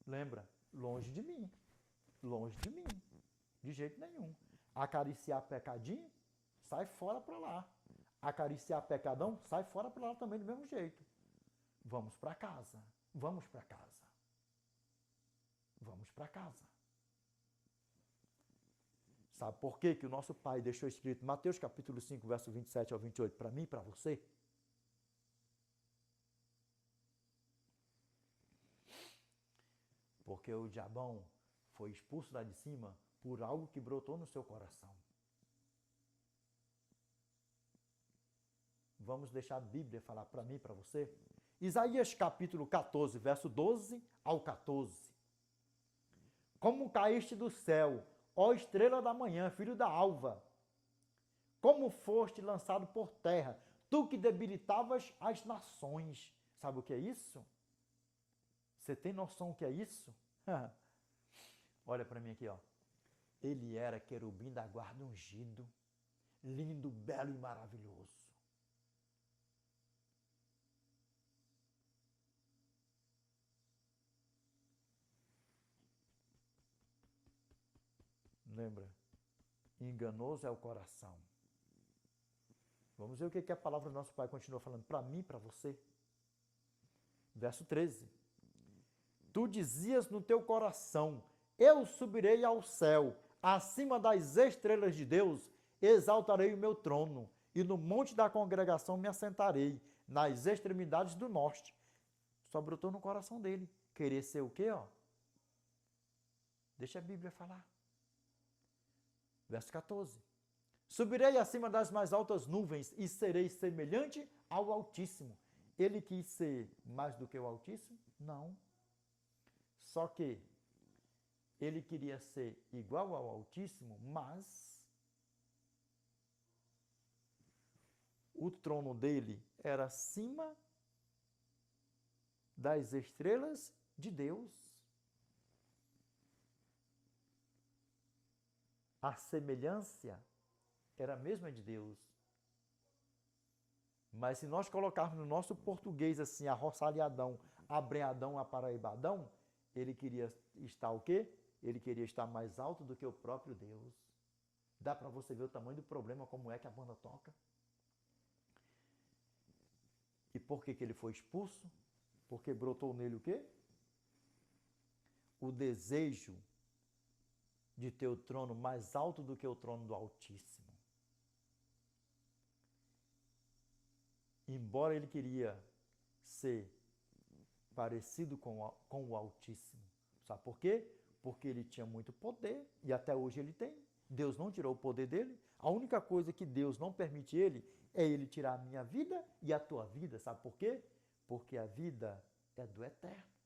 Lembra? Longe de mim. Longe de mim. De jeito nenhum. Acariciar pecadinho, sai fora para lá. Acariciar pecadão, sai fora para lá também do mesmo jeito. Vamos para casa. Vamos para casa. Vamos para casa. Sabe por quê que o nosso Pai deixou escrito Mateus capítulo 5, verso 27 ao 28, para mim e para você? Porque o diabão foi expulso lá de cima por algo que brotou no seu coração. Vamos deixar a Bíblia falar para mim e para você? Isaías capítulo 14, verso 12 ao 14. Como caíste do céu, ó estrela da manhã, filho da alva, como foste lançado por terra, tu que debilitavas as nações. Sabe o que é isso? Você tem noção do que é isso? Olha para mim aqui, ó. Ele era querubim da guarda ungido, lindo, belo e maravilhoso. Lembra? Enganoso é o coração. Vamos ver o que a palavra do nosso Pai continua falando para mim e para você. Verso 13. Tu dizias no teu coração, eu subirei ao céu, acima das estrelas de Deus, exaltarei o meu trono, e no monte da congregação me assentarei, nas extremidades do norte. Só brotou no coração dele. Querer ser o quê, ó? Deixa a Bíblia falar. Verso 14. Subirei acima das mais altas nuvens e serei semelhante ao Altíssimo. Ele quis ser mais do que o Altíssimo? Não. Só que ele queria ser igual ao Altíssimo, mas o trono dele era acima das estrelas de Deus. A semelhança era a mesma de Deus. Mas se nós colocarmos no nosso português assim, arroçalhadão, abreadão, aparaibadão, ele queria estar o quê? Ele queria estar mais alto do que o próprio Deus. Dá para você ver o tamanho do problema, como é que a banda toca? E por que ele foi expulso? Porque brotou nele o quê? O desejo de ter o trono mais alto do que o trono do Altíssimo. Embora ele queria ser parecido com o Altíssimo. Sabe por quê? Porque ele tinha muito poder e até hoje ele tem. Deus não tirou o poder dele. A única coisa que Deus não permite é ele tirar a minha vida e a tua vida. Sabe por quê? Porque a vida é do eterno.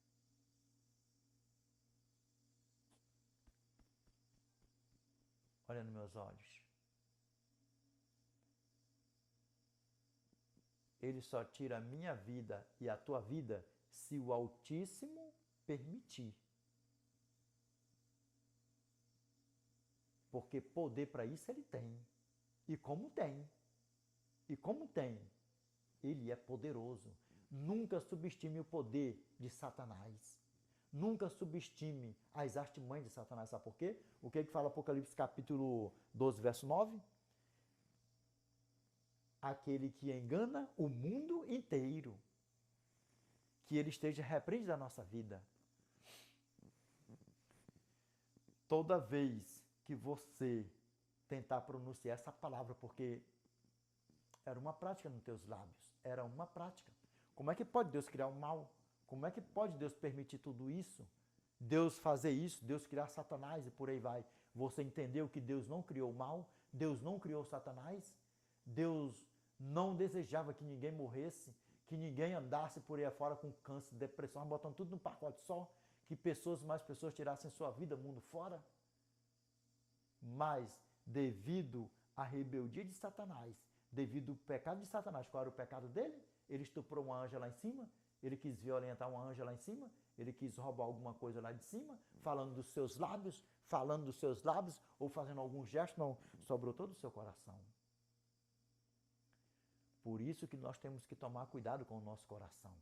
Olha nos meus olhos. Ele só tira a minha vida e a tua vida se o Altíssimo permitir. Porque poder para isso ele tem. E como tem? E como tem? Ele é poderoso. Nunca subestime o poder de Satanás. Nunca subestime as artimanhas de Satanás. Sabe por quê? O que fala Apocalipse capítulo 12, verso 9? Aquele que engana o mundo inteiro. Que ele esteja repreendido da nossa vida. Toda vez que você tentar pronunciar essa palavra, porque era uma prática nos teus lábios, era uma prática. Como é que pode Deus criar o mal? Como é que pode Deus permitir tudo isso? Deus fazer isso, Deus criar Satanás e por aí vai. Você entendeu que Deus não criou o mal? Deus não criou Satanás? Deus não desejava que ninguém morresse, que ninguém andasse por aí afora com câncer, depressão, botando tudo num pacote só, que mais pessoas tirassem sua vida, mundo fora? Mas, devido à rebeldia de Satanás, devido ao pecado de Satanás, qual era o pecado dele? Ele estuprou uma anja lá em cima, ele quis violentar uma anja lá em cima, ele quis roubar alguma coisa lá de cima, falando dos seus lábios, ou fazendo algum gesto, não, sobrou todo o seu coração. Por isso que nós temos que tomar cuidado com o nosso coração.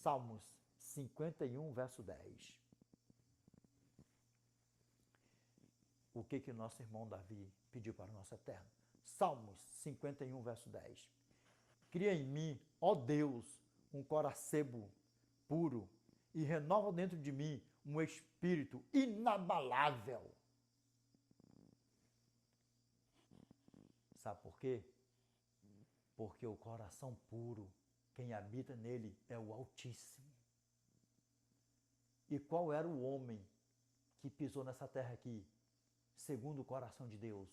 Salmos 51, verso 10. O que o nosso irmão Davi pediu para o nosso Eterno? Salmos 51, verso 10. Cria em mim, ó Deus, um coração puro e renova dentro de mim um espírito inabalável. Sabe por quê? Porque o coração puro, quem habita nele é o Altíssimo. E qual era o homem que pisou nessa terra aqui, segundo o coração de Deus?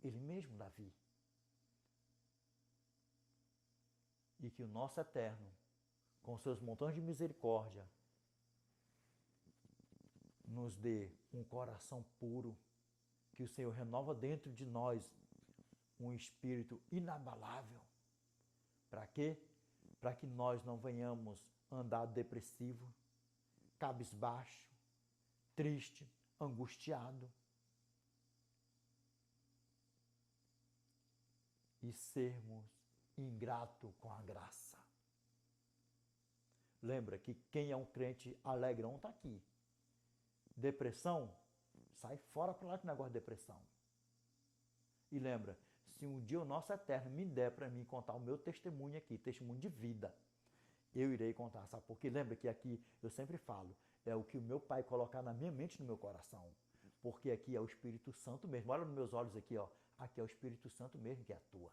Ele mesmo, Davi. E que o nosso Eterno, com seus montões de misericórdia, nos dê um coração puro, que o Senhor renova dentro de nós um espírito inabalável. Para quê? Para que nós não venhamos andar depressivo, cabisbaixo, triste, angustiado. E sermos ingrato com a graça. Lembra que quem é um crente alegrão está aqui. Depressão, sai fora para lá com o negócio de depressão. E lembra, se um dia o nosso Eterno me der para mim contar o meu testemunho aqui, testemunho de vida, eu irei contar, sabe? Porque lembra que aqui, eu sempre falo, é o que o meu Pai colocar na minha mente e no meu coração. Porque aqui é o Espírito Santo mesmo. Olha nos meus olhos aqui, ó. Aqui é o Espírito Santo mesmo que atua.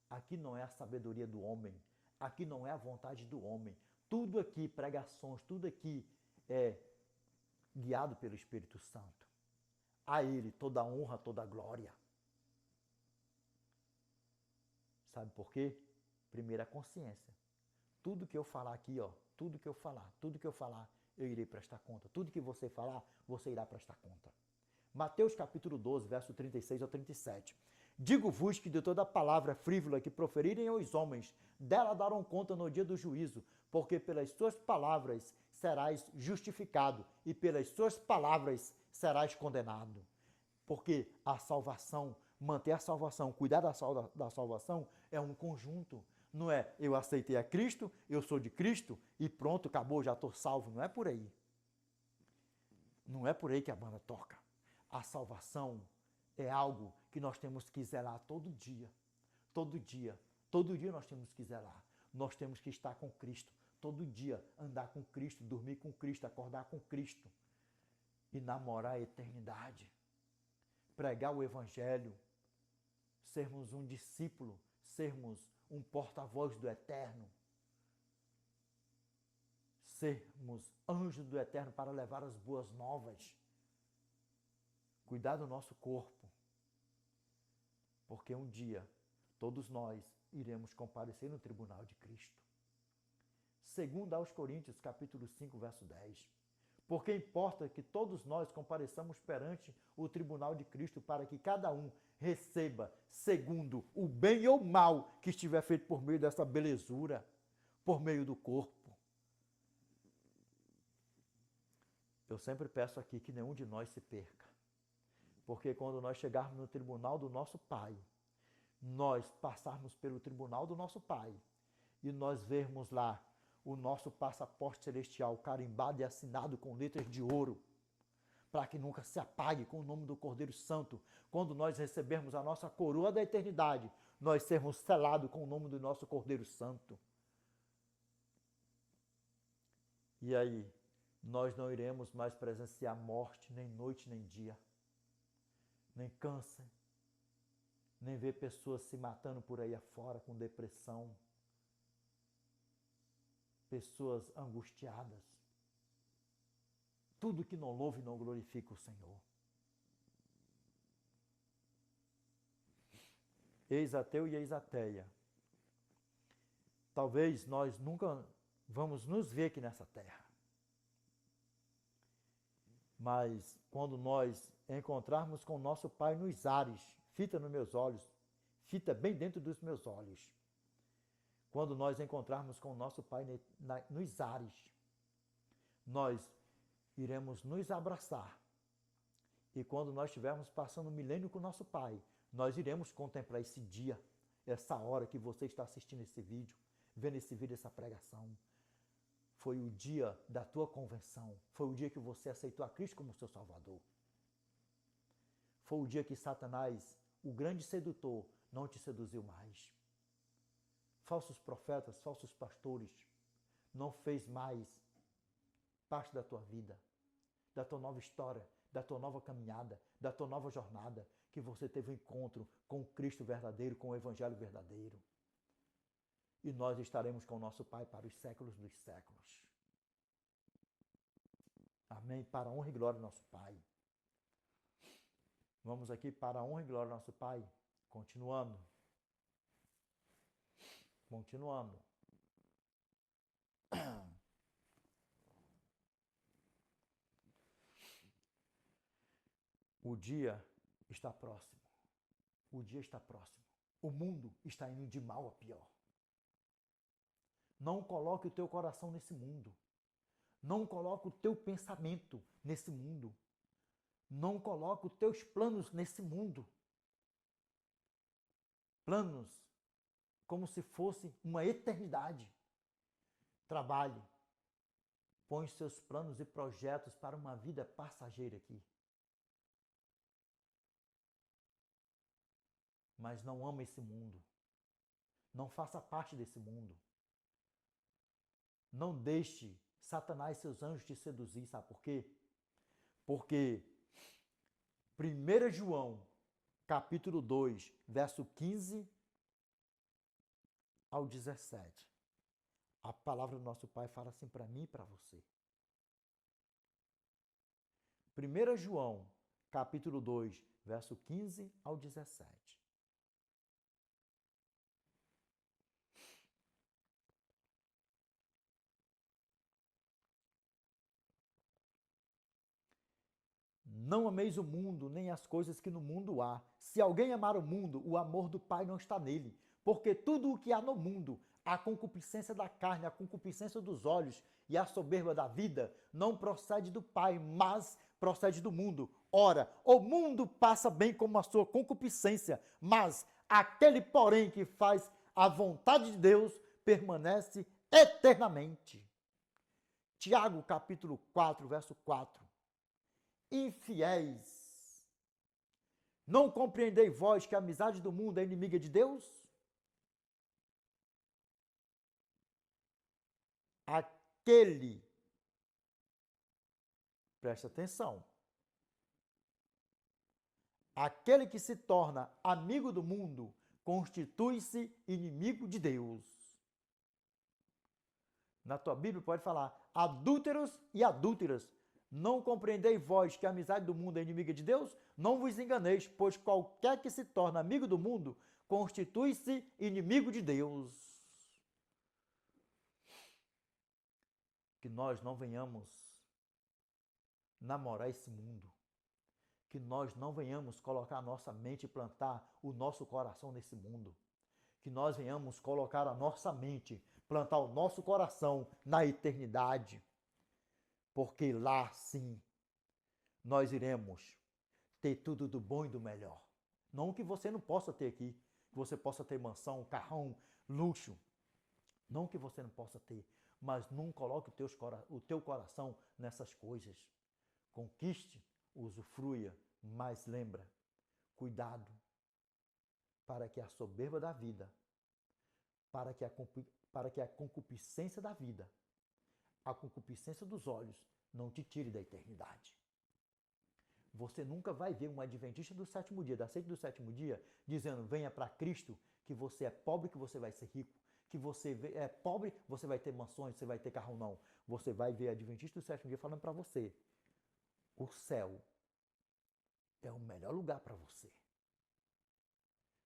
Aqui não é a sabedoria do homem. Aqui não é a vontade do homem. Tudo aqui, pregações, tudo aqui é guiado pelo Espírito Santo. A Ele toda a honra, toda a glória. Sabe por quê? Primeiro, a consciência. Tudo que eu falar aqui, ó, tudo que eu falar, eu irei prestar conta. Tudo que você falar, você irá prestar conta. Mateus capítulo 12, verso 36 ao 37. Digo-vos que de toda palavra frívola que proferirem os homens, dela darão conta no dia do juízo, porque pelas suas palavras serás justificado e pelas suas palavras serás condenado. Porque a salvação, manter a salvação, cuidar da salvação é um conjunto. Não é eu aceitei a Cristo, eu sou de Cristo e pronto, acabou, já estou salvo. Não é por aí. Não é por aí que a banda toca. A salvação é algo que nós temos que zelar todo dia. Todo dia. Todo dia nós temos que zelar. Nós temos que estar com Cristo. Todo dia andar com Cristo, dormir com Cristo, acordar com Cristo. E namorar a eternidade. Pregar o Evangelho. Sermos um discípulo. Sermos um porta-voz do Eterno. Sermos anjos do Eterno para levar as boas novas. Cuidar do nosso corpo. Porque um dia todos nós iremos comparecer no tribunal de Cristo. Segundo aos Coríntios, capítulo 5, verso 10. Porque importa que todos nós compareçamos perante o tribunal de Cristo para que cada um receba segundo o bem ou mal que estiver feito por meio dessa belezura, por meio do corpo. Eu sempre peço aqui que nenhum de nós se perca. Porque quando nós chegarmos no tribunal do nosso Pai, nós passarmos pelo tribunal do nosso Pai e nós vermos lá o nosso passaporte celestial carimbado e assinado com letras de ouro, para que nunca se apague com o nome do Cordeiro Santo. Quando nós recebermos a nossa coroa da eternidade, nós sermos selados com o nome do nosso Cordeiro Santo. E aí, nós não iremos mais presenciar morte, nem noite, nem dia, nem câncer, nem ver pessoas se matando por aí afora com depressão, pessoas angustiadas. Tudo que não louve e não glorifica o Senhor. Ex-ateu e ex-ateia. Talvez nós nunca vamos nos ver aqui nessa terra. Mas quando nós encontrarmos com o nosso Pai nos ares, fita nos meus olhos, fita bem dentro dos meus olhos. Quando nós encontrarmos com o nosso Pai nos ares, nós iremos nos abraçar. E quando nós estivermos passando um milênio com o nosso Pai, nós iremos contemplar esse dia, essa hora que você está assistindo esse vídeo, vendo esse vídeo, essa pregação. Foi o dia da tua conversão. Foi o dia que você aceitou a Cristo como seu Salvador. Foi o dia que Satanás, o grande sedutor, não te seduziu mais. Falsos profetas, falsos pastores, não fez mais parte da tua vida, da tua nova história, da tua nova caminhada, da tua nova jornada, que você teve um encontro com o Cristo verdadeiro, com o Evangelho verdadeiro. E nós estaremos com o nosso Pai para os séculos dos séculos. Amém? Para a honra e glória do nosso Pai. Vamos aqui para a honra e glória do nosso Pai. Continuando. O dia está próximo. O dia está próximo. O mundo está indo de mal a pior. Não coloque o teu coração nesse mundo. Não coloque o teu pensamento nesse mundo. Não coloque os teus planos nesse mundo. Planos como se fosse uma eternidade. Trabalhe. Põe seus planos e projetos para uma vida passageira aqui. Mas não ama esse mundo. Não faça parte desse mundo. Não deixe Satanás e seus anjos te seduzir, sabe por quê? Porque 1 João, capítulo 2, verso 15 ao 17. A palavra do nosso Pai fala assim para mim e para você. 1 João, capítulo 2, verso 15 ao 17. Não ameis o mundo, nem as coisas que no mundo há. Se alguém amar o mundo, o amor do Pai não está nele. Porque tudo o que há no mundo, a concupiscência da carne, a concupiscência dos olhos e a soberba da vida, não procede do Pai, mas procede do mundo. Ora, o mundo passa bem como a sua concupiscência, mas aquele, porém, que faz a vontade de Deus, permanece eternamente. Tiago, capítulo 4, verso 4. Infiéis, não compreendei vós que a amizade do mundo é inimiga de Deus? Aquele, presta atenção, aquele que se torna amigo do mundo constitui-se inimigo de Deus. Na tua Bíblia pode falar adúlteros e adúlteras. Não compreendei vós que a amizade do mundo é inimiga de Deus? Não vos enganeis, pois qualquer que se torna amigo do mundo constitui-se inimigo de Deus. Que nós não venhamos namorar esse mundo. Que nós não venhamos colocar a nossa mente e plantar o nosso coração nesse mundo. Que nós venhamos colocar a nossa mente, plantar o nosso coração na eternidade. Porque lá, sim, nós iremos ter tudo do bom e do melhor. Não que você não possa ter aqui, que você possa ter mansão, carrão, luxo. Não que você não possa ter, mas não coloque o teu coração nessas coisas. Conquiste, usufrua, mas lembra, cuidado, para que a soberba da vida, para que a concupiscência da vida, a concupiscência dos olhos não te tire da eternidade. Você nunca vai ver um adventista do sétimo dia, da seita do sétimo dia, dizendo, venha para Cristo, que você é pobre, que você vai ser rico, que você é pobre, você vai ter mansões, você vai ter carro, não. Você vai ver adventista do sétimo dia falando para você, o céu é o melhor lugar para você.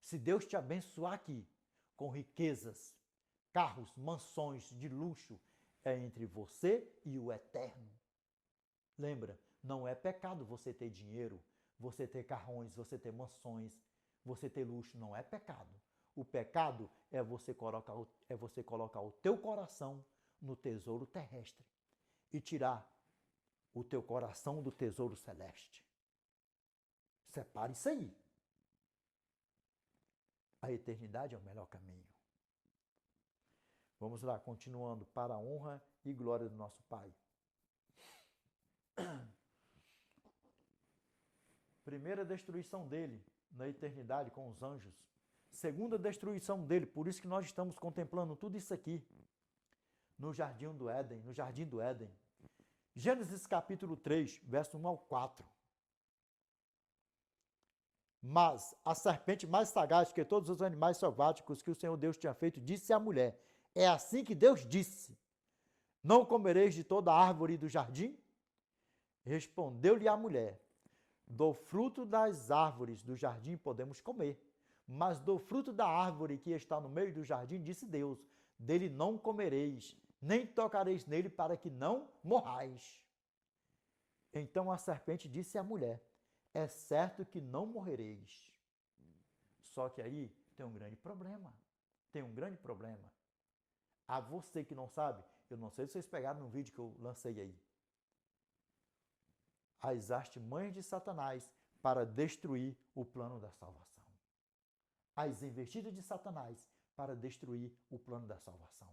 Se Deus te abençoar aqui, com riquezas, carros, mansões de luxo, é entre você e o eterno. Lembra, não é pecado você ter dinheiro, você ter carrões, você ter mansões, você ter luxo, não é pecado. O pecado é você colocar o teu coração no tesouro terrestre e tirar o teu coração do tesouro celeste. Separe isso aí. A eternidade é o melhor caminho. Vamos lá, continuando, para a honra e glória do nosso Pai. Primeira destruição dele na eternidade com os anjos. Segunda destruição dele, por isso que nós estamos contemplando tudo isso aqui no Jardim do Éden. Gênesis capítulo 3, verso 1 ao 4. Mas a serpente mais sagaz que todos os animais selváticos que o Senhor Deus tinha feito, disse à mulher: é assim que Deus disse: não comereis de toda árvore do jardim? Respondeu-lhe a mulher: do fruto das árvores do jardim podemos comer, mas do fruto da árvore que está no meio do jardim, disse Deus: dele não comereis, nem tocareis nele, para que não morrais. Então a serpente disse à mulher: é certo que não morrereis. Só que aí tem um grande problema. A você que não sabe, eu não sei se vocês pegaram no vídeo que eu lancei aí. As artimanhas de Satanás para destruir o plano da salvação. As investidas de Satanás para destruir o plano da salvação.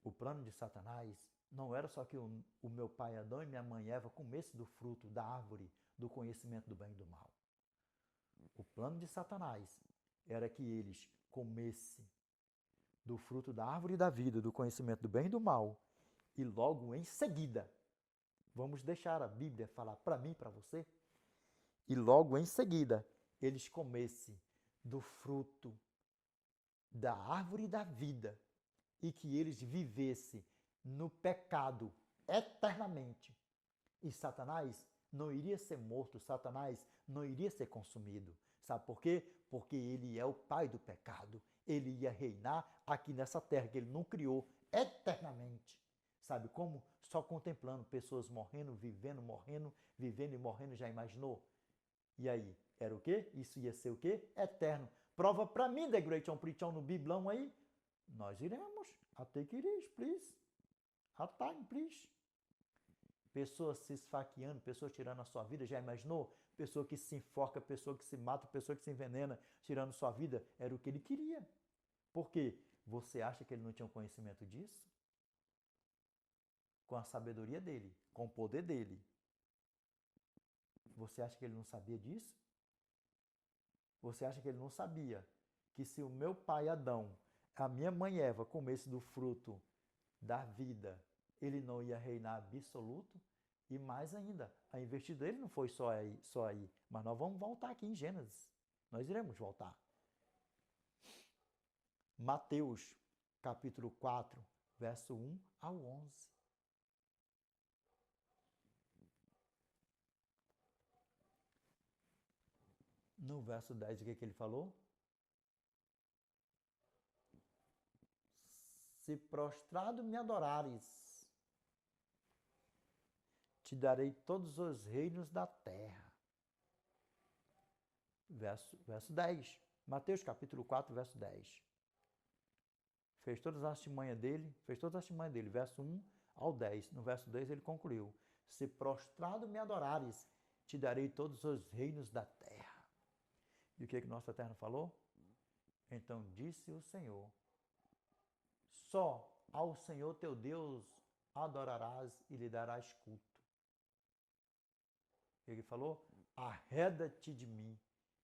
O plano de Satanás não era só que o meu pai Adão e minha mãe Eva comessem do fruto da árvore do conhecimento do bem e do mal. O plano de Satanás era que eles comessem do fruto da árvore da vida, do conhecimento do bem e do mal, e logo em seguida, vamos deixar a Bíblia falar para mim e para você, e logo em seguida eles comessem do fruto da árvore da vida e que eles vivessem no pecado eternamente. E Satanás não iria ser morto, Satanás não iria ser consumido. Sabe por quê? Porque ele é o pai do pecado. Ele ia reinar aqui nessa terra que ele não criou eternamente. Sabe como? Só contemplando pessoas morrendo, vivendo e morrendo, já imaginou? E aí, era o quê? Isso ia ser o quê? Eterno. Prova para mim, The Great on Preachão no Biblão aí. Nós iremos. Até que iris, please. A time, please. Pessoas se esfaqueando, pessoas tirando a sua vida, já imaginou? Pessoa que se enforca, pessoa que se mata, pessoa que se envenena, tirando sua vida, era o que ele queria. Por quê? Você acha que ele não tinha conhecimento disso? Com a sabedoria dele, com o poder dele. Você acha que ele não sabia disso? Você acha que ele não sabia que se o meu pai Adão, a minha mãe Eva, comesse do fruto da vida, ele não ia reinar absoluto? E mais ainda, a investida dele não foi só aí. Mas nós vamos voltar aqui em Gênesis. Nós iremos voltar. Mateus, capítulo 4, verso 1 ao 11. No verso 10, o que ele falou? Se prostrado me adorares, te darei todos os reinos da terra. Verso 10. Mateus capítulo 4, verso 10. Fez todas as artimanhas dele, verso 1 ao 10. No verso 10 ele concluiu: se prostrado me adorares, te darei todos os reinos da terra. E o que nosso Eterno falou? Então disse o Senhor: só ao Senhor teu Deus adorarás e lhe darás culto. Ele falou: arreda-te de mim.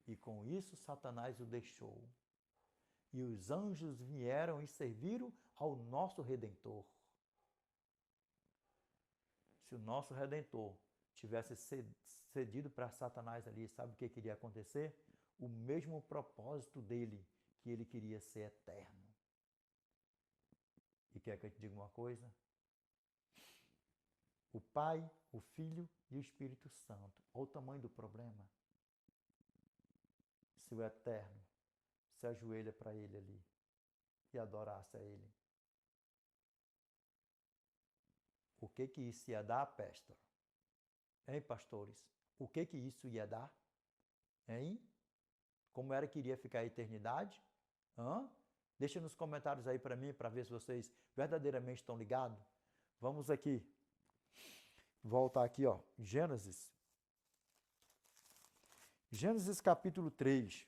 E com isso Satanás o deixou. E os anjos vieram e serviram ao nosso Redentor. Se o nosso Redentor tivesse cedido para Satanás ali, sabe o que iria acontecer? O mesmo propósito dele, que ele queria ser eterno. E quer que eu te diga uma coisa? O Pai, o Filho e o Espírito Santo. Olha o tamanho do problema. Se o Eterno se ajoelha para ele ali e adorasse a ele, o que isso ia dar, pastor? Hein, pastores? O que isso ia dar? Hein? Como era que iria ficar a eternidade? Hã? Deixa nos comentários aí para mim, para ver se vocês verdadeiramente estão ligados. Vamos aqui. Voltar aqui, ó. Gênesis capítulo 3.